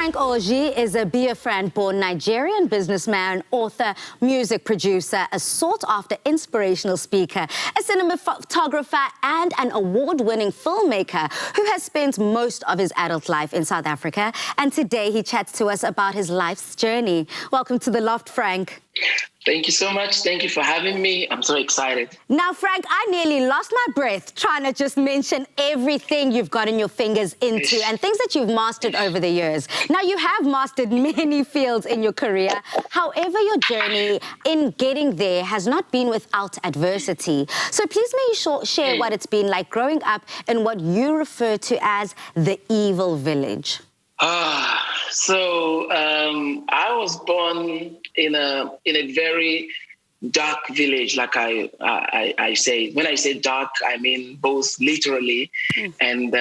Frank Orji is a Biafran-born Nigerian businessman, author, music producer, a sought-after inspirational speaker, a cinematographer, and an award-winning filmmaker who has spent most of his adult life in South Africa. And today he chats to us about his life's journey. Welcome to The Loft, Frank. Thank you so much. Thank you for having me. I'm so excited. Now, Frank, I nearly lost my breath trying to just mention everything you've gotten your fingers into and things that you've mastered over the years. Now, you have mastered many fields in your career. However, your journey in getting there has not been without adversity. So please may you share what it's been like growing up in what you refer to as the evil village. I was born in a very dark village, like I say. When I say dark, I mean both literally and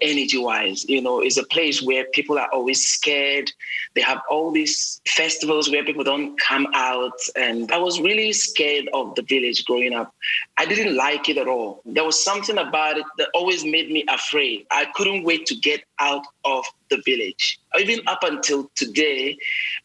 energy-wise. You know, it's a place where people are always scared. They have all these festivals where people don't come out. And I was really scared of the village growing up. I didn't like it at all. There was something about it that always made me afraid. I couldn't wait to get out of the village. Even up until today,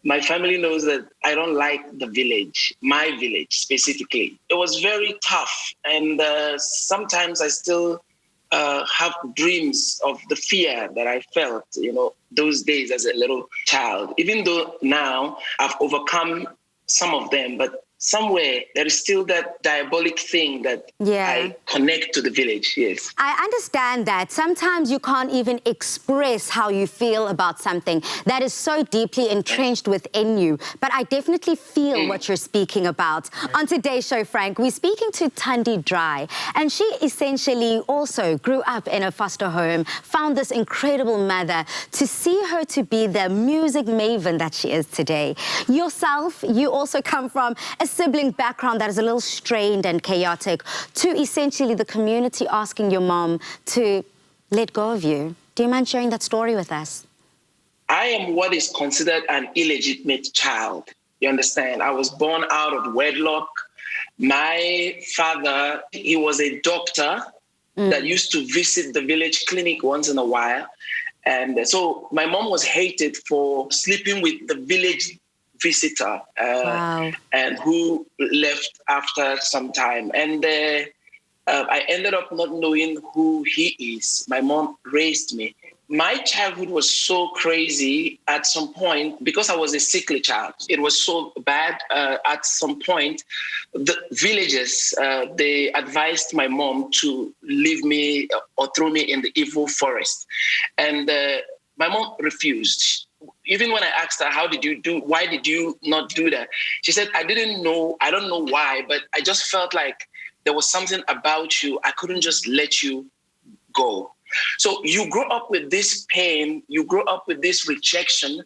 my family knows that I don't like the village, my village specifically. It was very tough. And sometimes I still have dreams of the fear that I felt, you know, those days as a little child. Even though now I've overcome some of them, but somewhere there is still that diabolic thing that I connect to the village, yes. I understand that. Sometimes you can't even express how you feel about something that is so deeply entrenched within you. But I definitely feel what you're speaking about. On today's show, Frank, we're speaking to Thandi Dry. And she essentially also grew up in a foster home, found this incredible mother. To see her to be the music maven that she is today. Yourself, you also come from a sibling background that is a little strained and chaotic, to essentially the community asking your mom to let go of you. Do you mind sharing that story with us? I am what is considered an illegitimate child. You understand? I was born out of wedlock. My father, he was a doctor that used to visit the village clinic once in a while. And so my mom was hated for sleeping with the village visitor and who left after some time. And I ended up not knowing who he is. My mom raised me. My childhood was so crazy at some point because I was a sickly child. It was so bad at some point. The villagers, they advised my mom to leave me or throw me in the evil forest. And my mom refused. Even when I asked her, why did you not do that? She said, I didn't know. I don't know why, but I just felt like there was something about you. I couldn't just let you go. So you grow up with this pain, you grow up with this rejection.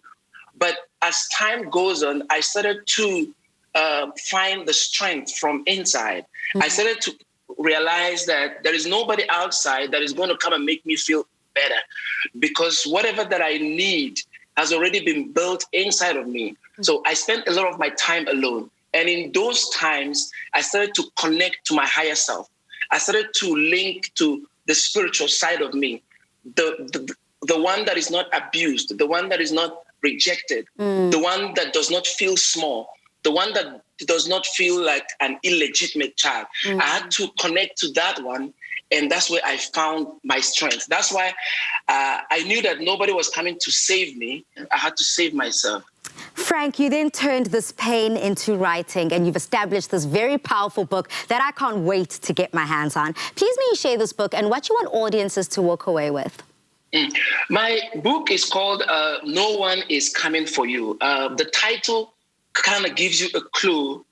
But as time goes on, I started to find the strength from inside. I started to realize that there is nobody outside that is going to come and make me feel better, because whatever that I need has already been built inside of me. So I spent a lot of my time alone. And in those times, I started to connect to my higher self. I started to link to the spiritual side of me, the one that is not abused, the one that is not rejected, the one that does not feel small, the one that does not feel like an illegitimate child. I had to connect to that one. And that's where I found my strength. That's why I knew that nobody was coming to save me. I had to save myself. Frank, you then turned this pain into writing, and you've established this very powerful book that I can't wait to get my hands on. Please may you share this book and what you want audiences to walk away with. My book is called No One Is Coming For You. The title kind of gives you a clue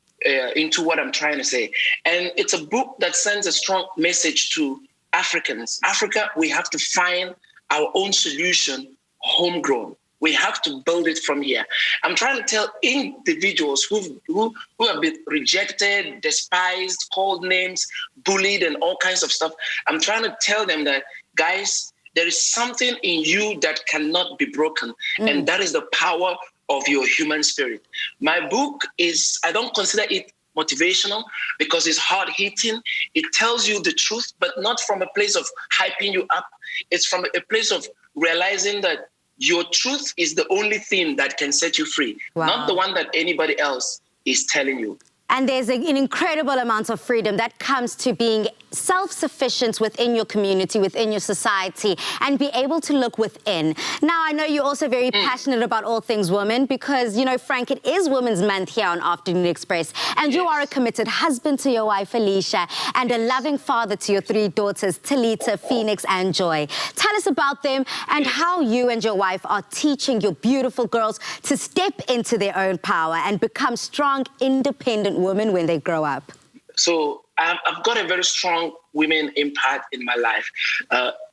into what I'm trying to say. And it's a book that sends a strong message to Africans. Africa, we have to find our own solution homegrown. We have to build it from here. I'm trying to tell individuals who have been rejected, despised, called names, bullied, and all kinds of stuff. I'm trying to tell them that, guys, there is something in you that cannot be broken. And that is the power of your human spirit. My book is, I don't consider it motivational because it's hard-hitting. It tells you the truth, but not from a place of hyping you up. It's from a place of realizing that your truth is the only thing that can set you free, not the one that anybody else is telling you. And there's an incredible amount of freedom that comes to being self-sufficient within your community, within your society, and be able to look within. Now, I know you're also very passionate about all things women because, you know, Frank, it is Women's Month here on Afternoon Express, and you are a committed husband to your wife, Alicia, and a loving father to your 3 daughters, Talita, Phoenix, and Joy. Tell us about them and how you and your wife are teaching your beautiful girls to step into their own power and become strong, independent women when they grow up. So I've got a very strong women impact in my life.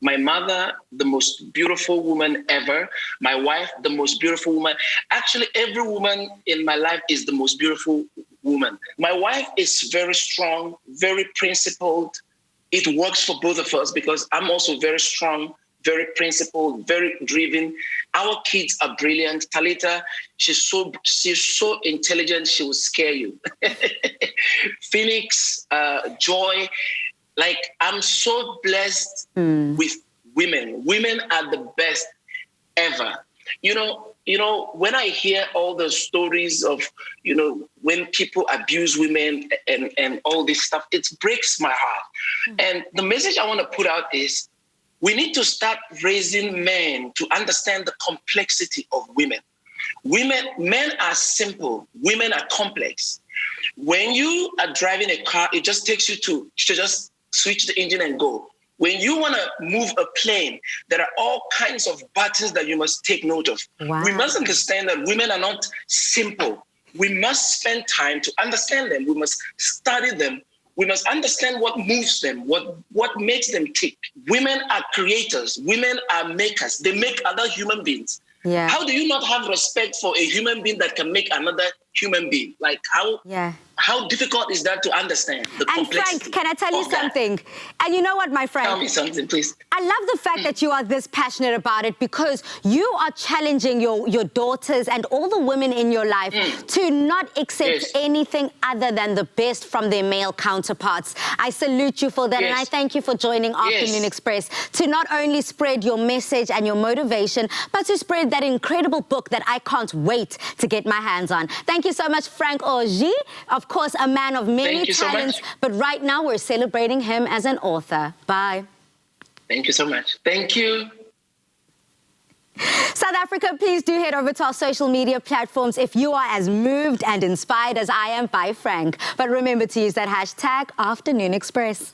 My mother, the most beautiful woman ever. My wife, the most beautiful woman. Actually, every woman in my life is the most beautiful woman. My wife is very strong, very principled. It works for both of us because I'm also very strong, very principled, very driven. Our kids are brilliant. Talita, she's so intelligent, she will scare you. Phoenix, Joy, like I'm so blessed with women. Women are the best ever. You know, when I hear all the stories of, you know, when people abuse women and all this stuff, it breaks my heart. And the message I want to put out is, we need to start raising men to understand the complexity of women. Men are simple, women are complex. When you are driving a car, it just takes you to just switch the engine and go. When you want to move a plane, there are all kinds of buttons that you must take note of. Wow. We must understand that women are not simple. We must spend time to understand them. We must study them. We must understand what moves them, what makes them tick. Women are creators. Women are makers. They make other human beings. Yeah. How do you not have respect for a human being that can make another human being? Like how difficult is that to understand? The and Frank, can I tell you something? And you know what, my friend? Tell me something, please. I love the fact that you are this passionate about it because you are challenging your daughters and all the women in your life to not accept anything other than the best from their male counterparts. I salute you for that, and I thank you for joining Afternoon Express to not only spread your message and your motivation, but to spread that incredible book that I can't wait to get my hands on. Thank you so much, Frank Orji. Of course, a man of many talents, but right now we're celebrating him as an author. Bye. Thank you so much. Thank you. South Africa, please do head over to our social media platforms if you are as moved and inspired as I am by Frank. But remember to use that hashtag Afternoon Express.